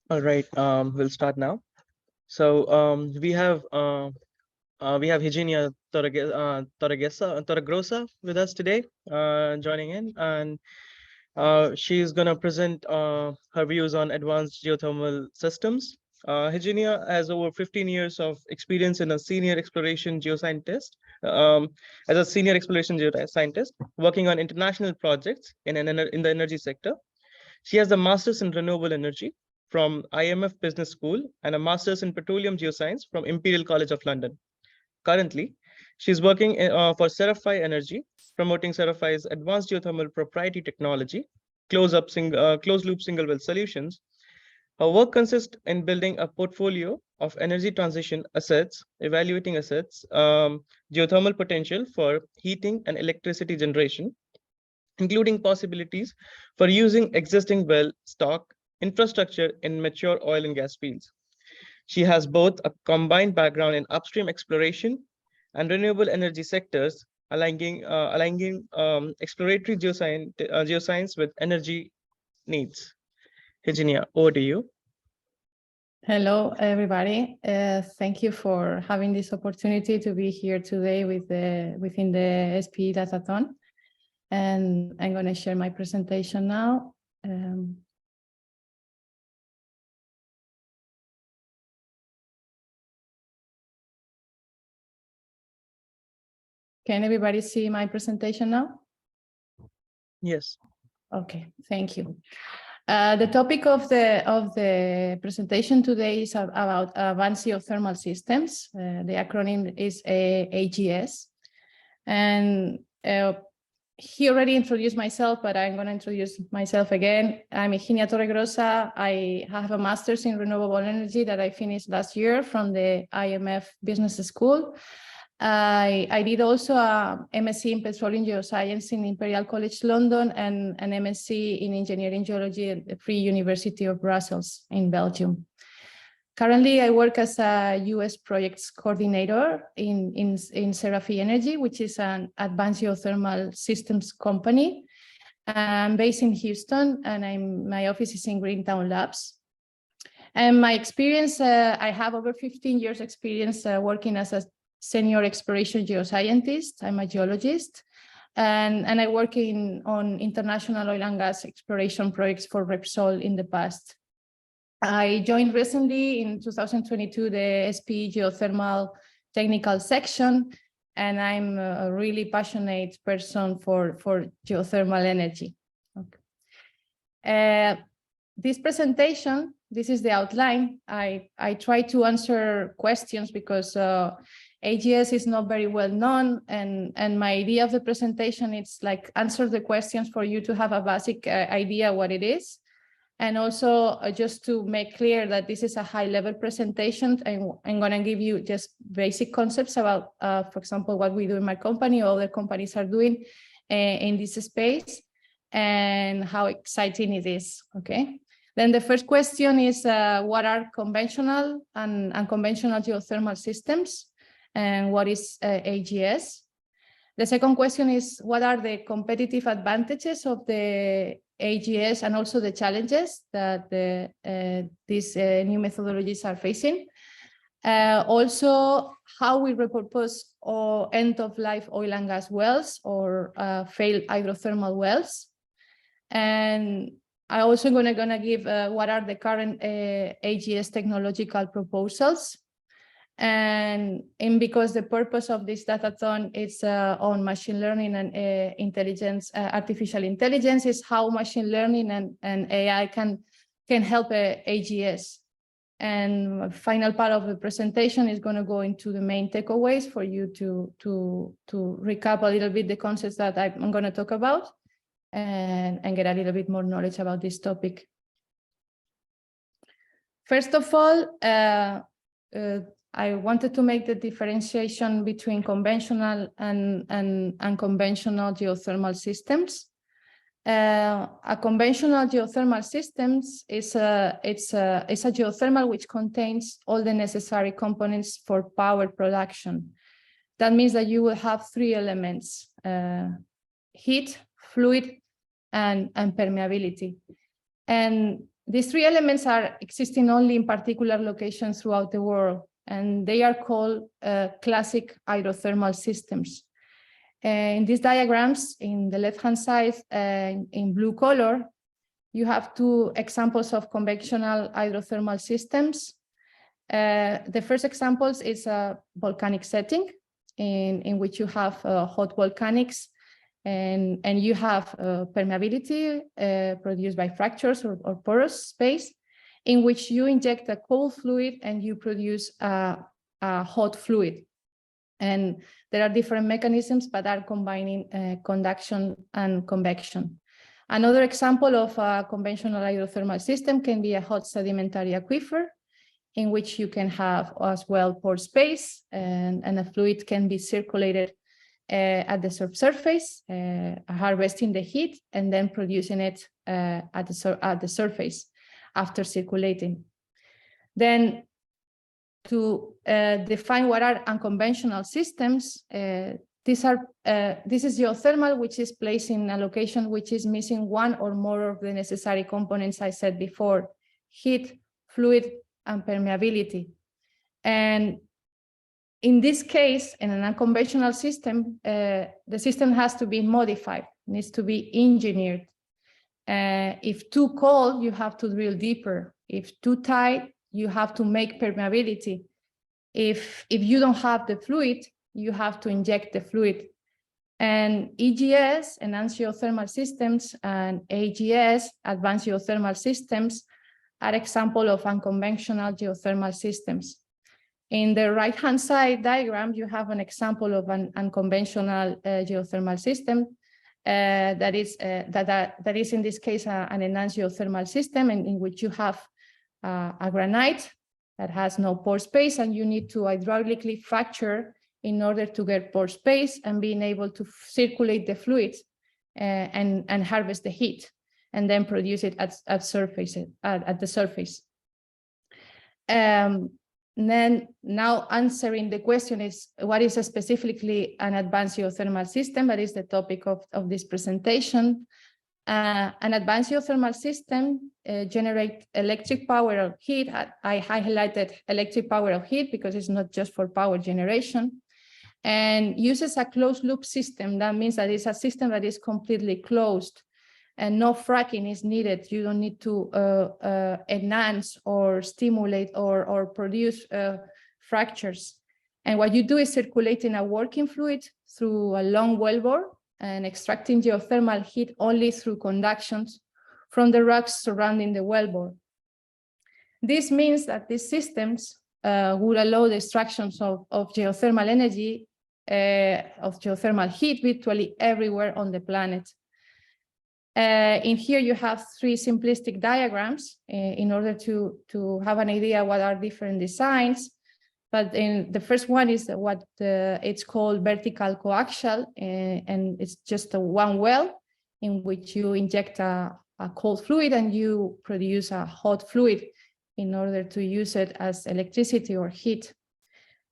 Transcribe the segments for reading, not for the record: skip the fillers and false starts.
All right, we'll start now. So we have Higinia Torregrosa with us today, joining in, and she's gonna present her views on advanced geothermal systems. Higinia has over 15 years of experience in a senior exploration geoscientist, um, as a senior exploration geoscientist, working on international projects in the energy sector. She has a master's in renewable energy from IMF Business School and a master's in petroleum geoscience from Imperial College of London. Currently, she's working for Seraphi Energy, promoting Seraphi's advanced geothermal proprietary technology, closed loop single well solutions. Her work consists in building a portfolio of energy transition assets, evaluating geothermal potential for heating and electricity generation, including possibilities for using existing well stock infrastructure in mature oil and gas fields. She has both a combined background in upstream exploration and renewable energy sectors, aligning exploratory geoscience with energy needs. Higinia, over to you. Hello, everybody. Thank you for having this opportunity to be here today within the SPE Datathon. And I'm going to share my presentation now. Can everybody see my presentation now? Yes. Okay, thank you. The topic of the presentation today is about advanced geothermal systems. The acronym is AGS. And he already introduced myself, but I'm going to introduce myself again. I'm Higinia Torregrosa. I have a master's in renewable energy that I finished last year from the IMF Business School. I did also a MSc in Petroleum Geoscience in Imperial College London and an MSc in Engineering Geology at the Free University of Brussels in Belgium. Currently, I work as a US projects coordinator in Seraphi Energy, which is an advanced geothermal systems company. I'm based in Houston, and my office is in Greentown Labs. And my experience, I have over 15 years experience working as a senior exploration geoscientist. I'm a geologist, and I work on international oil and gas exploration projects for Repsol in the past. I joined recently in 2022 the SPE Geothermal technical section, and I'm a really passionate person for geothermal energy. Okay. This presentation, this is the outline. I try to answer questions because AGS is not very well known, and my idea of the presentation is like answer the questions for you to have a basic idea what it is. And also just to make clear that this is a high-level presentation, I'm going to give you just basic concepts about, for example, what we do in my company, or other companies are doing in this space, and how exciting it is, okay? Then the first question is, what are conventional and unconventional geothermal systems, and what is AGS? The second question is, what are the competitive advantages of the AGS and also the challenges that these new methodologies are facing? Also, how we repurpose or end-of-life oil and gas wells or failed hydrothermal wells. And I also gonna give what are the current AGS technological proposals. And because the purpose of this datathon is on machine learning and intelligence, artificial intelligence, is how machine learning and AI can help AGS. And final part of the presentation is going to go into the main takeaways for you to recap a little bit the concepts that I'm going to talk about and get a little bit more knowledge about this topic. First of all, I wanted to make the differentiation between conventional and unconventional geothermal systems. A conventional geothermal systems is a geothermal which contains all the necessary components for power production. That means that you will have three elements: heat, fluid, and permeability. And These three elements are existing only in particular locations throughout the world, and they are called classic hydrothermal systems. In these diagrams, in the left-hand side, in blue color, you have two examples of conventional hydrothermal systems. The first example is a volcanic setting in which you have hot volcanics, and you have permeability produced by fractures or porous space, in which you inject a cold fluid and you produce a hot fluid. And there are different mechanisms, but are combining conduction and convection. Another example of a conventional hydrothermal system can be a hot sedimentary aquifer, in which you can have as well pore space, and a fluid can be circulated at the subsurface, harvesting the heat and then producing it at the surface after circulating. Then to define what are unconventional systems, this is geothermal, which is placed in a location which is missing one or more of the necessary components I said before: heat, fluid, and permeability. And in this case, in an unconventional system, the system has to be modified, needs to be engineered. If too cold, you have to drill deeper. If too tight, you have to make permeability. If you don't have the fluid, you have to inject the fluid. And EGS, enhanced geothermal systems, and AGS, advanced geothermal systems, are examples of unconventional geothermal systems. In the right-hand side diagram, you have an example of an unconventional geothermal system that is in this case an enhanced geothermal system, in which you have a granite that has no pore space, and you need to hydraulically fracture in order to get pore space and being able to circulate the fluids and harvest the heat, and then produce it at the surface. Then now answering the question is, what is specifically an advanced geothermal system? That is the topic of this presentation. An advanced geothermal system generates electric power of heat. I highlighted electric power of heat because it's not just for power generation, and uses a closed loop system. That means that it's a system that is completely closed and no fracking is needed. You don't need to enhance or stimulate or produce fractures. And what you do is circulating a working fluid through a long wellbore and extracting geothermal heat only through conductions from the rocks surrounding the wellbore. This means that these systems would allow the extractions of geothermal energy, of geothermal heat virtually everywhere on the planet. In here you have three simplistic diagrams in order to have an idea what are different designs. But in the first one is what it's called vertical coaxial, and it's just one well in which you inject a cold fluid and you produce a hot fluid in order to use it as electricity or heat.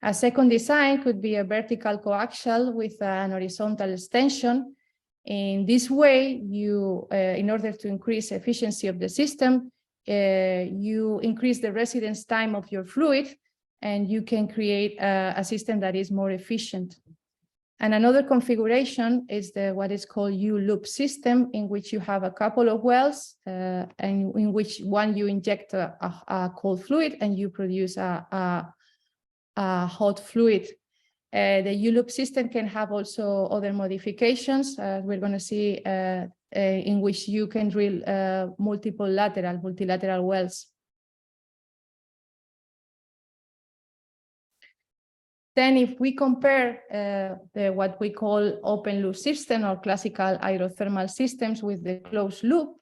A second design could be a vertical coaxial with an horizontal extension. In this way, you, in order to increase efficiency of the system, you increase the residence time of your fluid, and you can create a system that is more efficient. And another configuration is what is called U-loop system, in which you have a couple of wells, and in which one you inject a cold fluid and you produce a hot fluid. The U-loop system can have also other modifications. We're going to see in which you can drill multilateral wells. Then if we compare what we call open loop system or classical hydrothermal systems with the closed loop,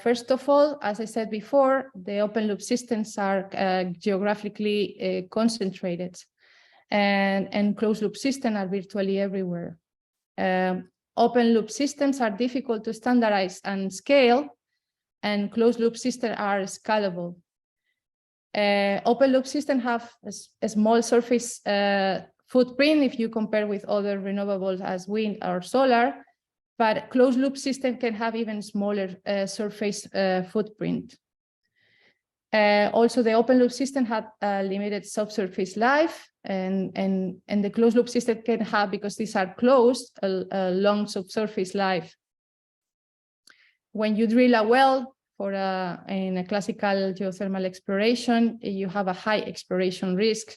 first of all, as I said before, the open loop systems are geographically concentrated, and closed loop systems are virtually everywhere. Open loop systems are difficult to standardize and scale, and closed loop systems are scalable. Open loop systems have a small surface footprint if you compare with other renewables as wind or solar, but closed loop system can have even smaller surface footprint. Also, the open loop system had limited subsurface life, and the closed loop system can have, because these are closed, a long subsurface life. When you drill a well in a classical geothermal exploration, you have a high exploration risk.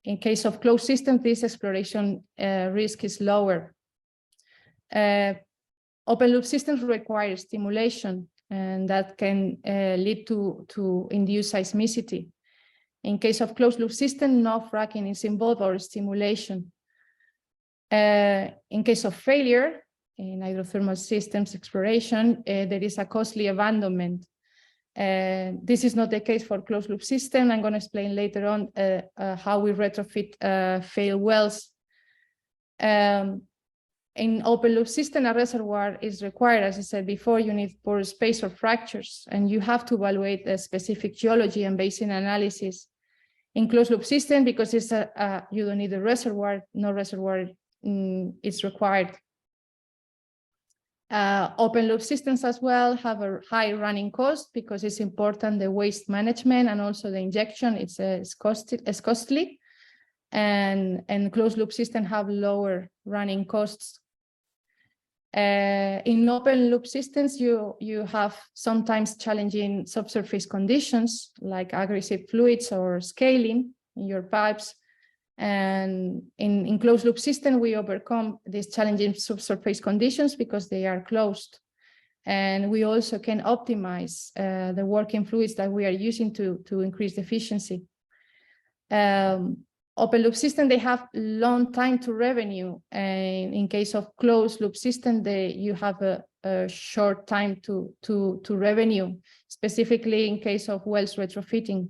In case of closed systems, this exploration risk is lower. Open loop systems require stimulation, and that can lead to induced seismicity. In case of closed loop system, no fracking is involved or stimulation. In case of failure, in hydrothermal systems exploration, there is a costly abandonment. This is not the case for closed loop system. I'm going to explain later on how we retrofit failed wells. In open loop system, a reservoir is required. As I said before, you need pore space or fractures, and you have to evaluate the specific geology and basin analysis. In closed loop system, because it's you don't need a reservoir, no reservoir is required. Open loop systems as well have a high running cost, because it's important, the waste management and also the injection, it's costly. And closed loop systems have lower running costs. In open loop systems, you have sometimes challenging subsurface conditions like aggressive fluids or scaling in your pipes. And in closed loop system, we overcome these challenging subsurface conditions because they are closed. And we also can optimize the working fluids that we are using to increase the efficiency. Open loop system, they have long time to revenue. And in case of closed loop system, you have a short time to revenue, specifically in case of wells retrofitting.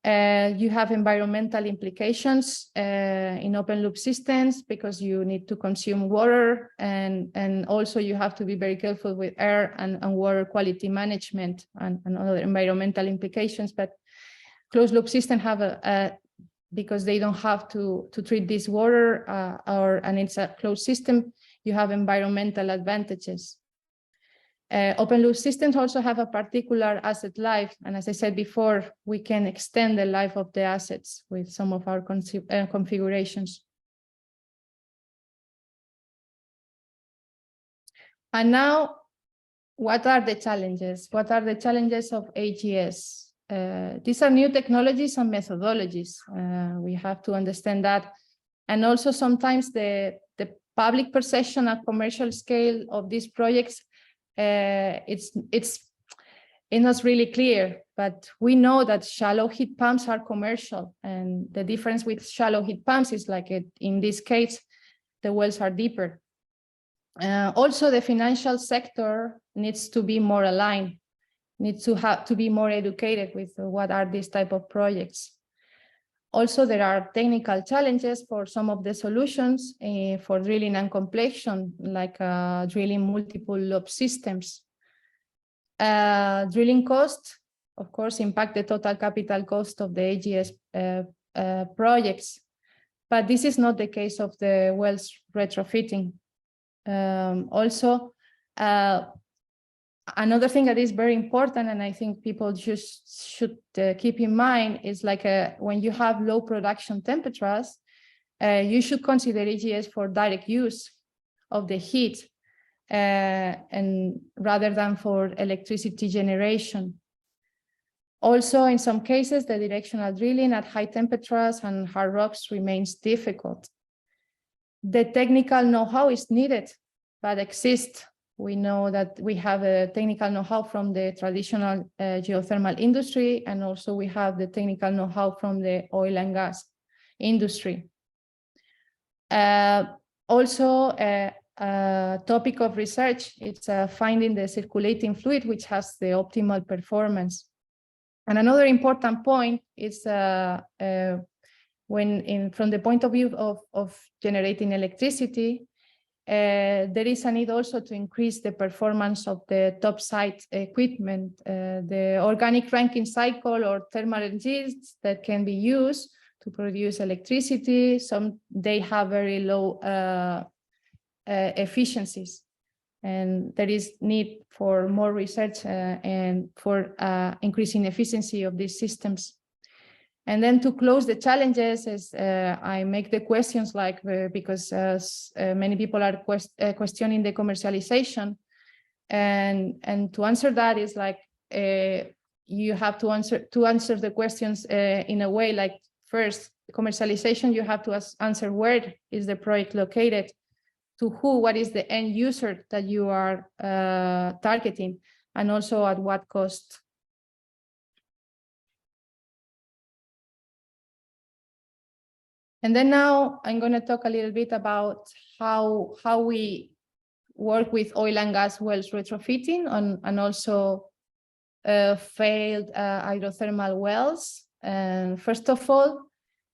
You have environmental implications in open loop systems, because you need to consume water, and also you have to be very careful with air and water quality management and other environmental implications. But closed loop systems have because they don't have to treat this water, and it's a closed system, you have environmental advantages. Open loop systems also have a particular asset life. And as I said before, we can extend the life of the assets with some of our configurations. And now, what are the challenges? What are the challenges of AGS? These are new technologies and methodologies. We have to understand that. And also sometimes the public perception at commercial scale of these projects, it's not really clear, but we know that shallow heat pumps are commercial, and the difference with shallow heat pumps is like in this case, the wells are deeper. Also, the financial sector needs to be more aligned, needs to be more educated with what are these type of projects. Also, there are technical challenges for some of the solutions for drilling and completion, like drilling multiple loop systems. Drilling costs, of course, impact the total capital cost of the AGS projects, but this is not the case of the wells retrofitting. Also, another thing that is very important, and I think people just should keep in mind, is like when you have low production temperatures, you should consider AGS for direct use of the heat, and rather than for electricity generation. Also, in some cases, the directional drilling at high temperatures and hard rocks remains difficult. The technical know-how is needed, but exists. We know that we have a technical know-how from the traditional geothermal industry, and also we have the technical know-how from the oil and gas industry. Also, a topic of research, it's finding the circulating fluid which has the optimal performance. And another important point is from the point of view of generating electricity, there is a need also to increase the performance of the topside equipment, the organic ranking cycle or thermal engines that can be used to produce electricity. They have very low efficiencies. And there is need for more research and for increasing efficiency of these systems. And then to close the challenges, is I make the questions like, because many people are questioning the commercialization. And to answer that is like, you have to answer the questions in a way like, first, commercialization, you have to answer where is the project located, to who, what is the end user that you are targeting, and also at what cost. And then now I'm going to talk a little bit about how we work with oil and gas wells retrofitting and also failed hydrothermal wells. And first of all,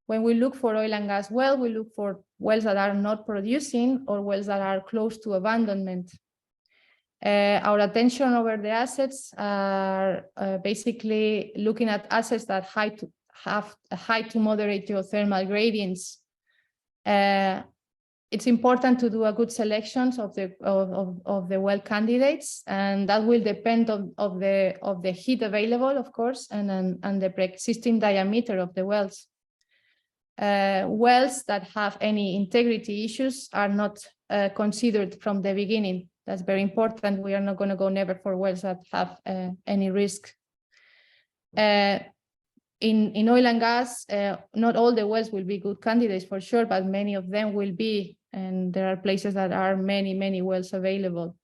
when we look for oil and gas well, we look for wells that are not producing or wells that are close to abandonment. Our attention over the assets are basically looking at assets that have high to moderate geothermal gradients. It's important to do a good selection of the well candidates, and that will depend of the heat available, of course, and the pre-existing diameter of the wells. Wells that have any integrity issues are not considered from the beginning. That's very important. We are not going to go never for wells that have any risk. In oil and gas, not all the wells will be good candidates for sure, but many of them will be, and there are places that are many wells available.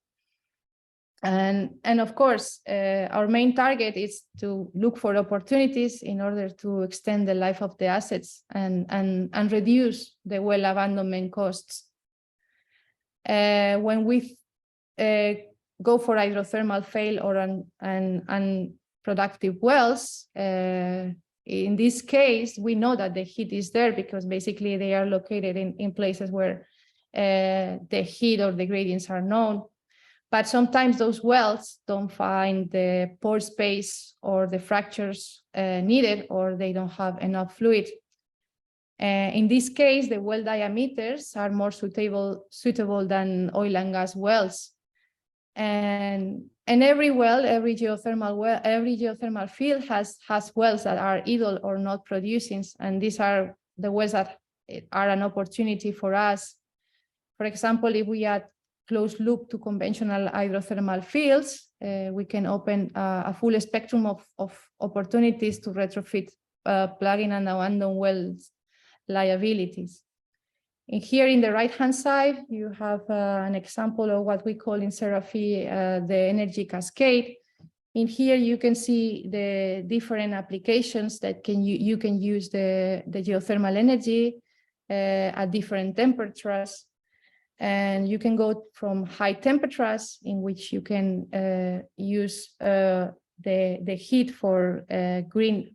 And of course, our main target is to look for opportunities in order to extend the life of the assets and reduce the well abandonment costs. When we go for hydrothermal fail or unproductive wells, in this case, we know that the heat is there because basically they are located in places where the heat or the gradients are known. But sometimes those wells don't find the pore space or the fractures needed, or they don't have enough fluid. In this case, the well diameters are more suitable than oil and gas wells. And every well, every geothermal field has wells that are idle or not producing, and these are the wells that are an opportunity for us. For example, if we add closed loop to conventional hydrothermal fields, we can open a full spectrum of opportunities to retrofit plug-in and abandoned wells liabilities. And here in the right-hand side, you have an example of what we call in Seraphi the energy cascade. In here, you can see the different applications that you can use the geothermal energy at different temperatures. And you can go from high temperatures, in which you can use the heat for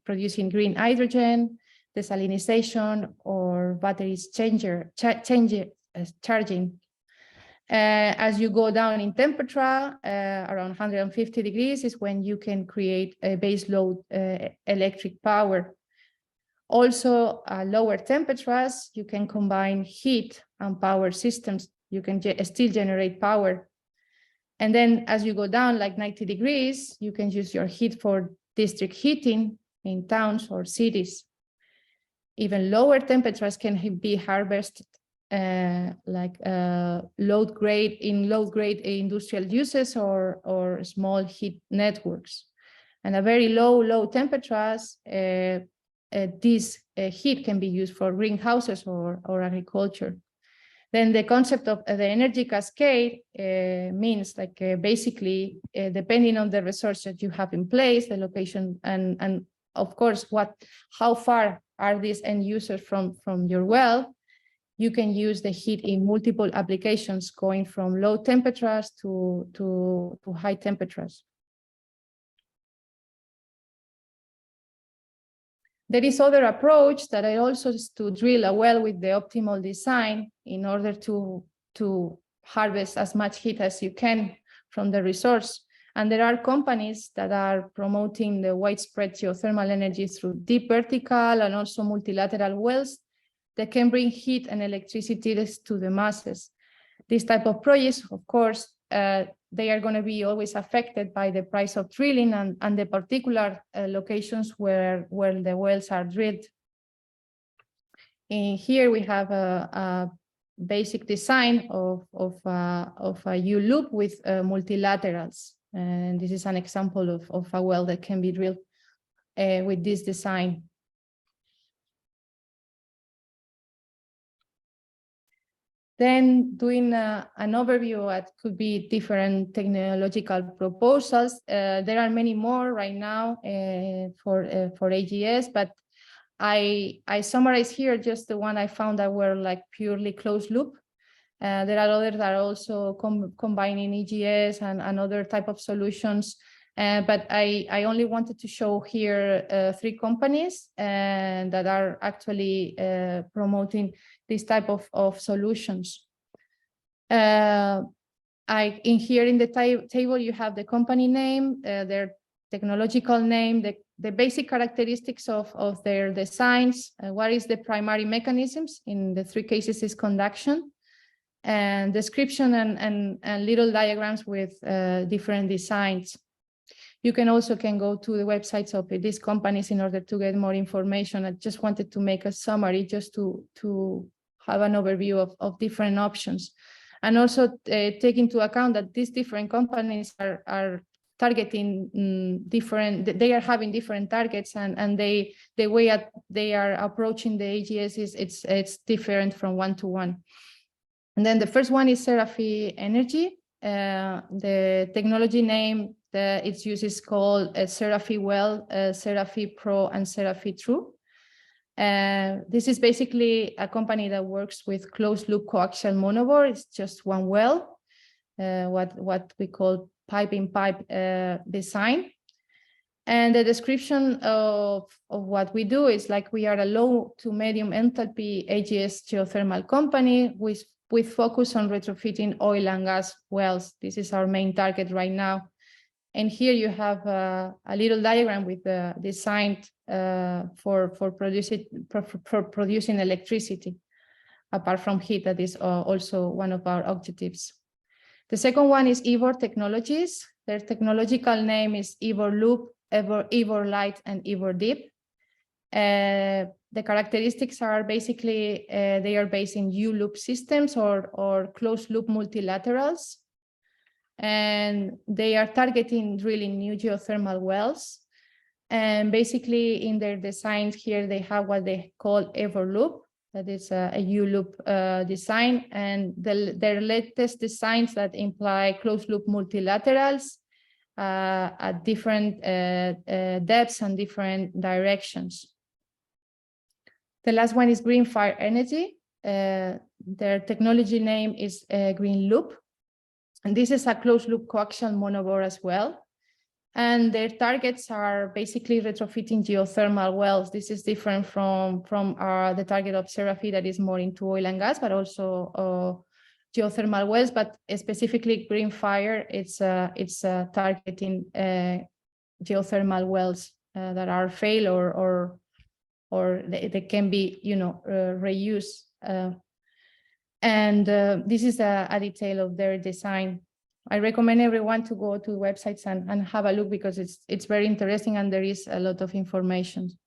producing green hydrogen, desalinization, or batteries charging. As you go down in temperature, around 150 degrees is when you can create a base load electric power. Also, lower temperatures, you can combine heat and power systems. You can still generate power. And then as you go down like 90 degrees, you can use your heat for district heating in towns or cities. Even lower temperatures can be harvested like low grade industrial uses or small heat networks. And at very low temperatures, this heat can be used for greenhouses or agriculture. Then the concept of the energy cascade means like basically depending on the resource that you have in place, the location, and of course how far are these end users from your well, you can use the heat in multiple applications, going from low temperatures to high temperatures. There is other approach that also is to drill a well with the optimal design in order to harvest as much heat as you can from the resource. And there are companies that are promoting the widespread geothermal energy through deep vertical and also multilateral wells that can bring heat and electricity to the masses. These type of projects, of course, they are going to be always affected by the price of drilling and the particular locations where the wells are drilled. In here we have a basic design of a U-loop with multilaterals. And this is an example of a well that can be drilled with this design. Then doing an overview what could be different technological proposals. There are many more right now for AGS, but I summarize here just the one I found that were like purely closed loop. There are others that are also combining EGS and other type of solutions. But I only wanted to show here 3 companies that are actually promoting this type of solutions. In here in the table, you have the company name, their technological name, the basic characteristics of their designs, what is the primary mechanisms. In the 3 cases is conduction, and description and little diagrams with different designs. You can also go to the websites of these companies in order to get more information. I just wanted to make a summary just to have an overview of different options. And also take into account that these different companies are targeting different, they are having different targets, and the way they are approaching the AGS it's different from one to one. And then the first one is Seraphi Energy. The technology name its use is called Seraphi Well, Seraphi Pro, and Seraphi True. This is basically a company that works with closed loop coaxial monobore. It's just one well, what we call pipe-in-pipe design. And the description of what we do is like we are a low to medium enthalpy AGS geothermal company with focus on retrofitting oil and gas wells. This is our main target right now. And here you have a little diagram with the design for producing electricity, apart from heat. That is also one of our objectives. The second one is Evor Technologies. Their technological name is Evor Loop, Evor Light, and Evor Deep. The characteristics are basically they are based in U-loop systems or closed loop multilaterals. And they are targeting drilling new geothermal wells. And basically in their designs here, they have what they call Evor Loop, that is a U-loop design. And their latest designs that imply closed loop multilaterals at different depths and different directions. The last one is Greenfire Energy. Their technology name is Green Loop. And this is a closed loop coaxial monobore as well. And their targets are basically retrofitting geothermal wells. This is different from the target of Seraphi that is more into oil and gas, but also geothermal wells. But specifically Greenfire, it's targeting geothermal wells that are failed or they can be, reused. And this is a detail of their design. I recommend everyone to go to websites and have a look because it's very interesting and there is a lot of information.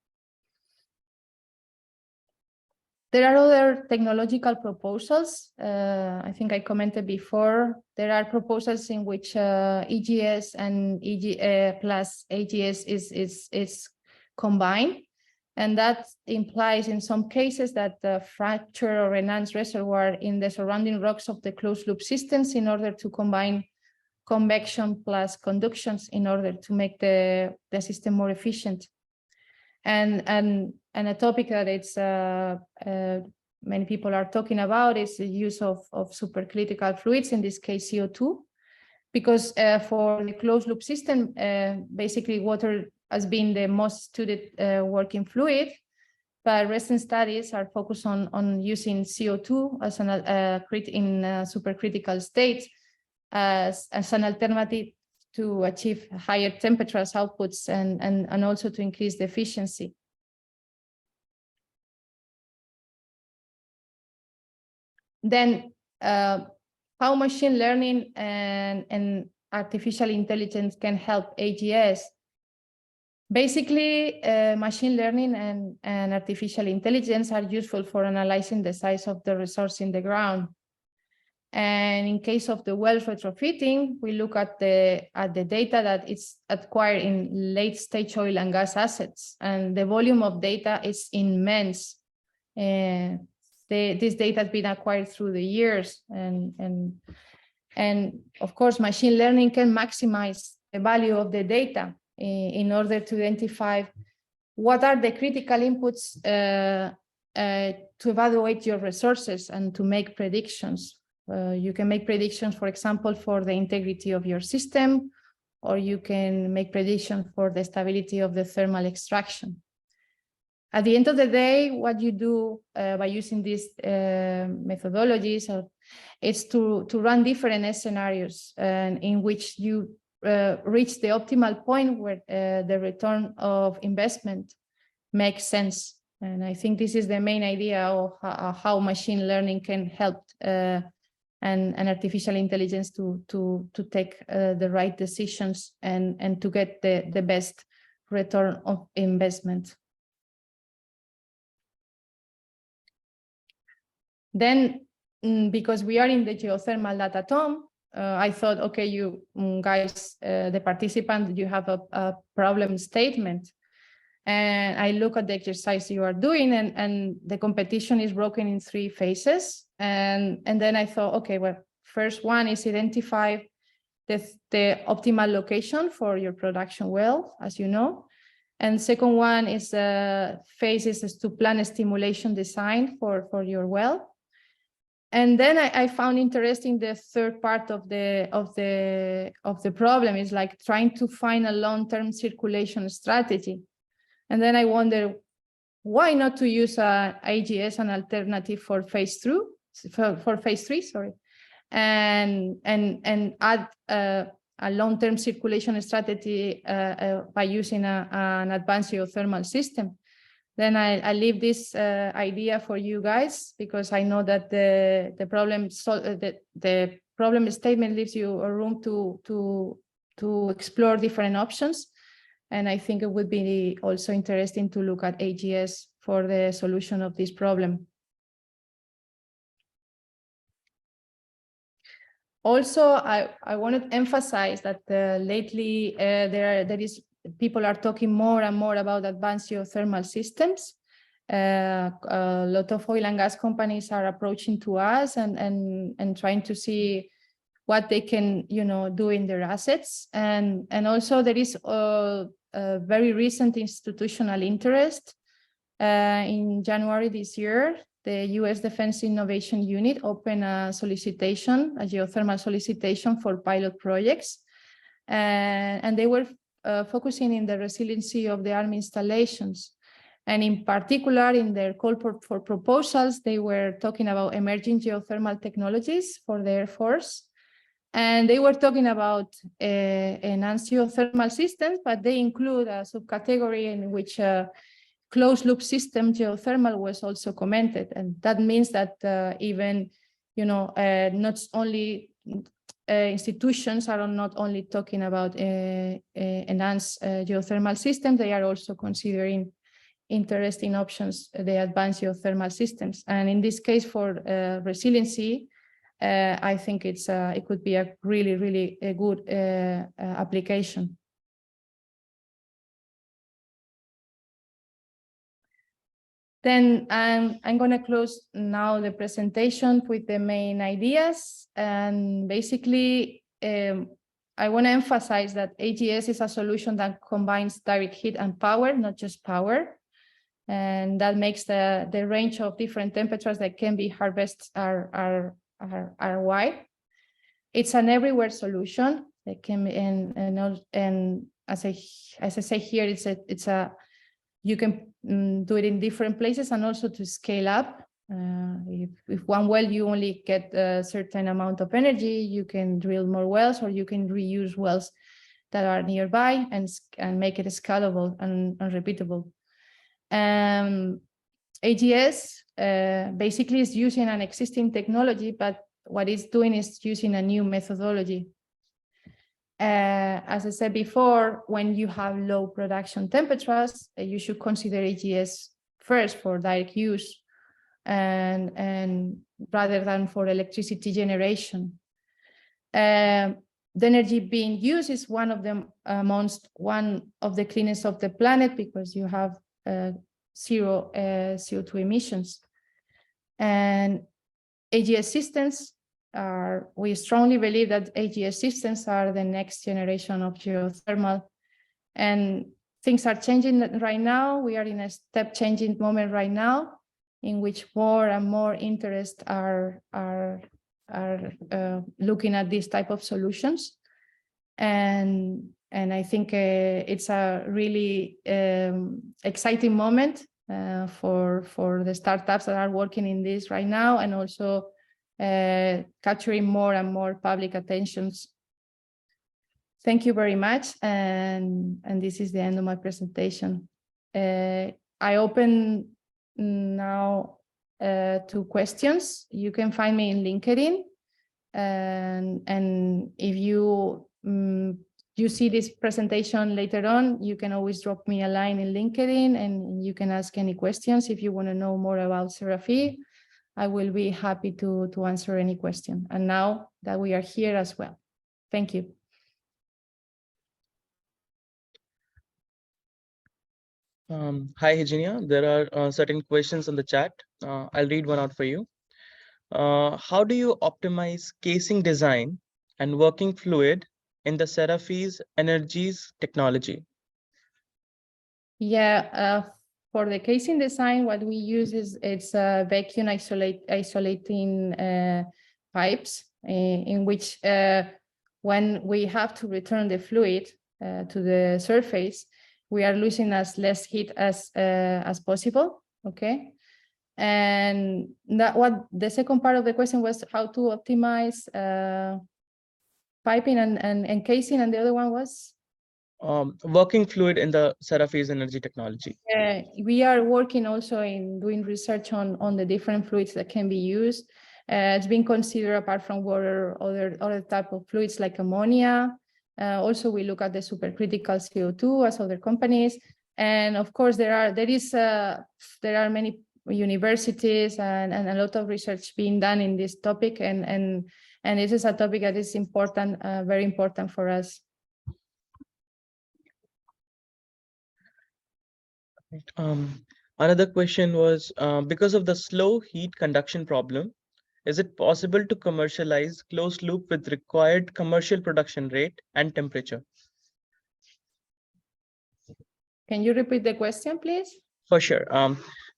There are other technological proposals. I think I commented before. There are proposals in which EGS and plus AGS is combined. And that implies in some cases that the fracture or enhanced reservoir in the surrounding rocks of the closed loop systems in order to combine convection plus conductions in order to make the system more efficient. And a topic that it's many people are talking about is the use of supercritical fluids, in this case CO2, because for the closed loop system, basically water has been the most studied working fluid, but recent studies are focused on using CO2 as in supercritical states as an alternative to achieve higher temperatures outputs and also to increase the efficiency. Then how machine learning and artificial intelligence can help AGS. Basically, machine learning and artificial intelligence are useful for analyzing the size of the resource in the ground. And in case of the well retrofitting, we look at the data that is acquired in late stage oil and gas assets, and the volume of data is immense. This data has been acquired through the years, and of course, machine learning can maximize the value of the data in order to identify what are the critical inputs to evaluate your resources and to make predictions. You can make predictions, for example, for the integrity of your system, or you can make predictions for the stability of the thermal extraction. At the end of the day, what you do by using these methodologies is to run different scenarios in which you reach the optimal point where the return of investment makes sense. And I think this is the main idea of how machine learning can help and artificial intelligence to take the right decisions and to get the best return of investment. Then, because we are in the geothermal Datathon, I thought, okay, you guys, the participants, you have a problem statement. And I look at the exercise you are doing, and the competition is broken in 3 phases. And then I thought, okay, well, first one is identify the optimal location for your production well, as you know. And second one is phases is to plan a stimulation design for your well. And then I found interesting the third part of the problem is like trying to find a long-term circulation strategy. And then I wonder, why not to use AGS an alternative for phase 3, sorry, and add a long-term circulation strategy by using an advanced geothermal system. Then I leave this idea for you guys, because I know that the problem statement leaves you a room to explore different options. And I think it would be also interesting to look at AGS for the solution of this problem. Also, I want to emphasize that lately people are talking more and more about advanced geothermal systems. A lot of oil and gas companies are approaching to us and trying to see what they can, do in their assets. And also there is a very recent institutional interest. In January this year, the US Defense Innovation Unit opened a geothermal solicitation for pilot projects. And they were focusing in the resiliency of the Army installations. And in particular, in their call for proposals, they were talking about emerging geothermal technologies for the Air Force. And they were talking about enhanced geothermal systems, but they include a subcategory in which closed loop system geothermal was also commented. And that means that even, not only institutions are not only talking about enhanced geothermal systems, they are also considering interesting options, the advanced geothermal systems. And in this case, for resiliency, I think it could be a really, really good application. Then I'm going to close now the presentation with the main ideas. And basically, I want to emphasize that AGS is a solution that combines direct heat and power, not just power. And that makes the range of different temperatures that can be harvested are wide. It's an everywhere solution that can, and as I say here, you can do it in different places and also to scale up. If one well, you only get a certain amount of energy, you can drill more wells, or you can reuse wells that are nearby and make it scalable and repeatable. AGS basically is using an existing technology, but what it's doing is using a new methodology. As I said before, when you have low production temperatures, you should consider AGS first for direct use and rather than for electricity generation. The energy being used is one of the cleanest of the planet because you have zero CO2 emissions. And AGS systems we strongly believe that AGS systems are the next generation of geothermal. And things are changing right now. We are in a step changing moment right now in which more and more interest are looking at these type of solutions. And I think it's a really exciting moment for the startups that are working in this right now, and also capturing more and more public attentions. Thank you very much. And this is the end of my presentation. I open now to questions. You can find me in LinkedIn. And if you you see this presentation later on, you can always drop me a line in LinkedIn and you can ask any questions. If you want to know more about Serafi, I will be happy to answer any question. And now that we are here as well. Thank you. Hi, Higinia. There are certain questions in the chat. I'll read one out for you. How do you optimize casing design and working fluid in the Serafi's Energies technology? Yeah, for the casing design, what we use is vacuum isolating pipes in which when we have to return the fluid to the surface, we are losing as less heat as possible. Okay. And what the second part of the question was how to optimize piping and casing, and the other one was working fluid in the Serafi's energy technology. We are working also in doing research on the different fluids that can be used. It's been considered apart from water, other type of fluids like ammonia. Also, we look at the supercritical CO2 as other companies, and of course there are many universities and a lot of research being done in this topic, and this is a topic that is important, very important for us. Another question was, because of the slow heat conduction problem, is it possible to commercialize closed loop with required commercial production rate and temperature? Can you repeat the question, please? For sure.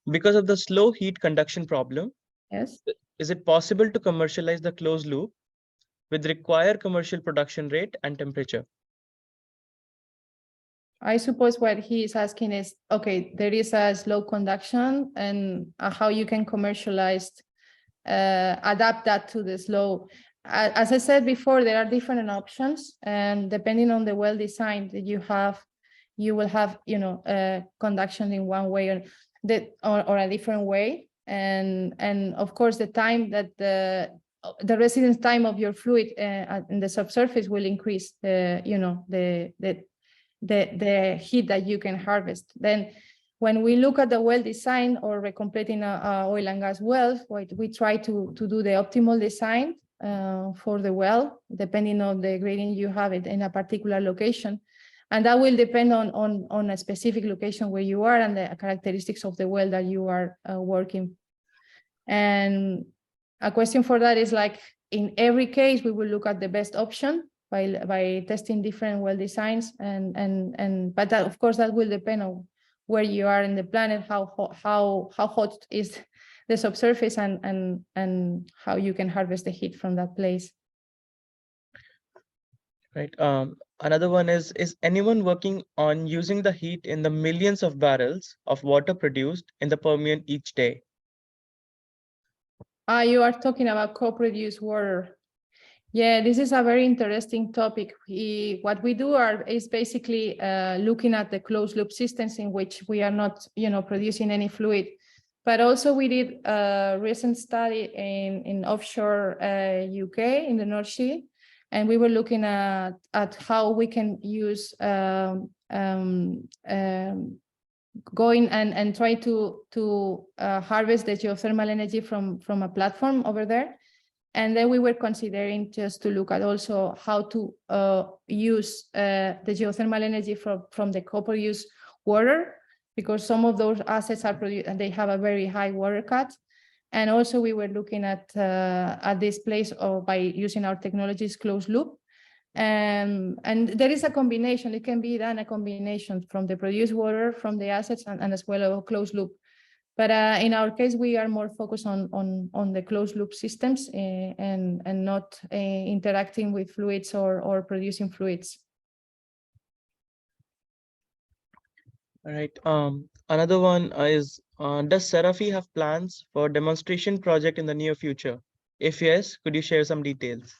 Because of the slow heat conduction problem, yes, is it possible to commercialize the closed loop with required commercial production rate and temperature? I suppose what he is asking is, okay, there is a slow conduction and how you can commercialize, adapt that to the slow. As I said before, there are different options, and depending on the well design that you have, you will have, conduction in one way or a different way. And of course, the time that the residence time of your fluid in the subsurface will increase, the heat that you can harvest. Then when we look at the well design or recompleting a oil and gas well, we try to do the optimal design for the well, depending on the gradient you have it in a particular location. And that will depend on a specific location where you are and the characteristics of the well that you are working. And a question for that is, like, in every case, we will look at the best option by testing different well designs, but that, of course, that will depend on where you are in the planet, how hot is the subsurface, and how you can harvest the heat from that place. Right. Another one is anyone working on using the heat in the millions of barrels of water produced in the Permian each day? You are talking about co-produced water. Yeah, this is a very interesting topic. What we do is basically looking at the closed loop systems in which we are not, producing any fluid But also we did a recent study in offshore UK in the North Sea, and we were looking at how we can use going and try to harvest the geothermal energy from a platform over there. And then we were considering just to look at also how to use the geothermal energy from the copper use water, because some of those assets are produced and they have a very high water cut. And also we were looking at this place by using our technologies closed loop. And there is a combination, it can be done a combination from the produced water, from the assets, and as well a closed loop. But in our case, we are more focused on the closed loop systems and not interacting with fluids or producing fluids. All right. Another one is, does Serafi have plans for demonstration project in the near future? If yes, could you share some details?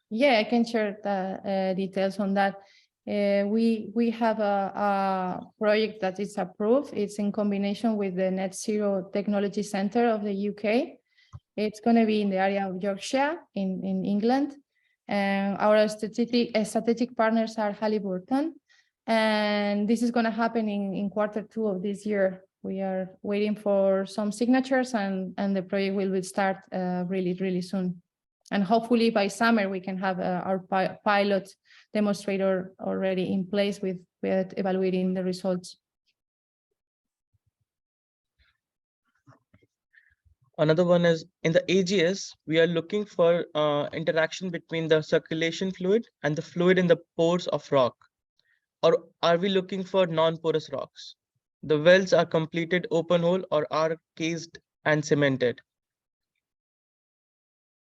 Yeah, I can share the details on that. We have a project that is approved. It's in combination with the Net Zero Technology Center of the UK. It's going to be in the area of Yorkshire in England. And our strategic partners are Halliburton. And this is going to happen in Q2 of this year. We are waiting for some signatures, and the project will start really soon. And hopefully by summer, we can have our pilot demonstrator already in place with evaluating the results. Another one is, in the AGS, we are looking for interaction between the circulation fluid and the fluid in the pores of rock. Or are we looking for non-porous rocks? The wells are completed open hole or are cased and cemented?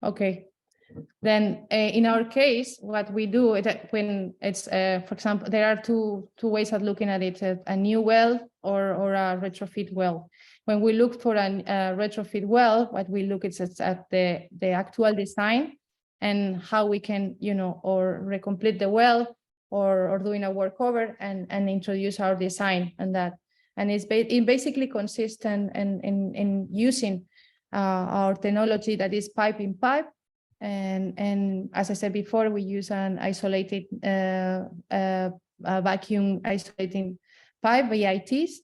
Okay. Then in our case, what we do when it's, for example, there are two ways of looking at it, a new well or a retrofit well. When we look for a retrofit well, what we look at the actual design and how we can, or recomplete the well or doing a workover and introduce our design and that. And it basically consists in using our technology that is pipe in pipe. And as I said before, we use an isolated vacuum isolating pipe, VITs,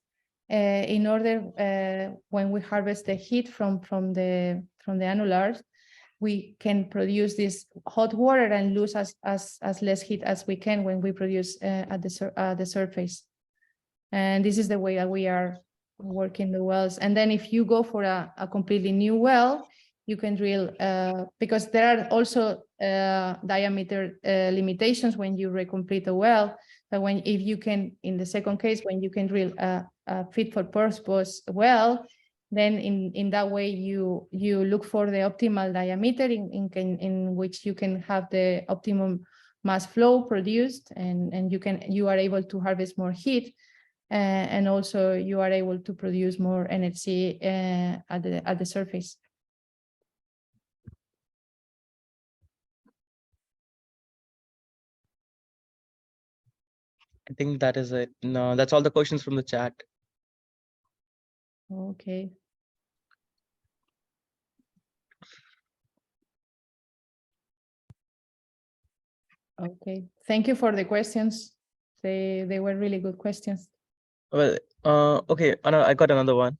in order when we harvest the heat from the annulars, we can produce this hot water and lose as less heat as we can when we produce at the surface. And this is the way that we are working the wells. And then if you go for a completely new well, you can drill, because there are also diameter limitations when you recomplete a well. But if you can, in the second case, when you can drill a fit for purpose well, then in that way you look for the optimal diameter in which you can have the optimum mass flow produced, and you are able to harvest more heat, and also you are able to produce more energy at the surface. I think that is it. No, that's all the questions from the chat. Okay. Okay. Thank you for the questions. They were really good questions. Well, okay, I got another one.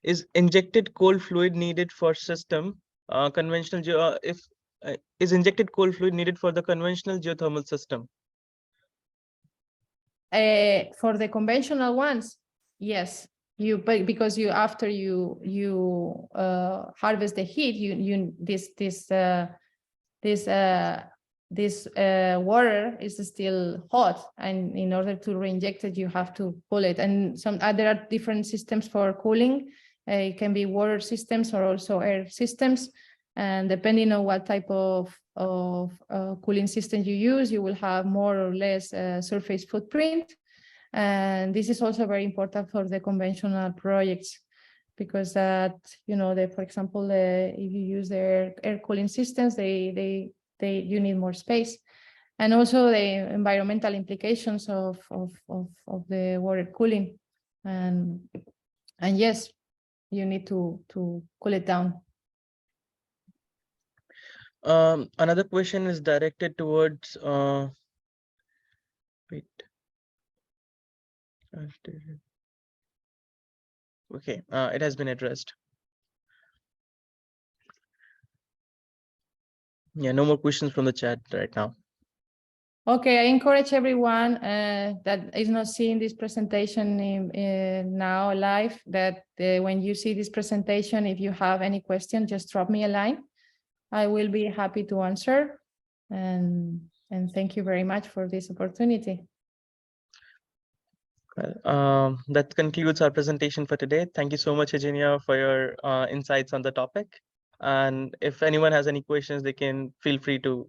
Is injected cold fluid needed for system conventional is injected cold fluid needed for the conventional geothermal system? For the conventional ones, yes. Because after you harvest the heat, this water is still hot, and in order to reinject it, you have to pull it. And there are different systems for cooling. It can be water systems or also air systems, and depending on what type of cooling system you use, you will have more or less surface footprint. And this is also very important for the conventional projects, because for example, if you use their air cooling systems, you need more space, and also the environmental implications of the water cooling. And yes, you need to cool it down. Another question is directed towards wait. Okay, it has been addressed. Yeah, no more questions from the chat right now. Okay, I encourage everyone that is not seeing this presentation now live, that when you see this presentation, if you have any question, just drop me a line. I will be happy to answer. And thank you very much for this opportunity. Well, that concludes our presentation for today. Thank you so much, Higinia, for your insights on the topic. And if anyone has any questions, they can feel free to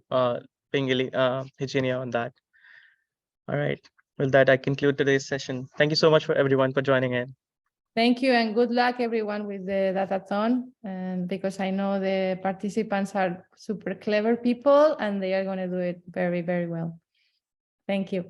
ping Higinia on that. All right. With that, I conclude today's session. Thank you so much for everyone for joining in. Thank you and good luck everyone with the Datathon. And because I know the participants are super clever people and they are going to do it very, very well. Thank you.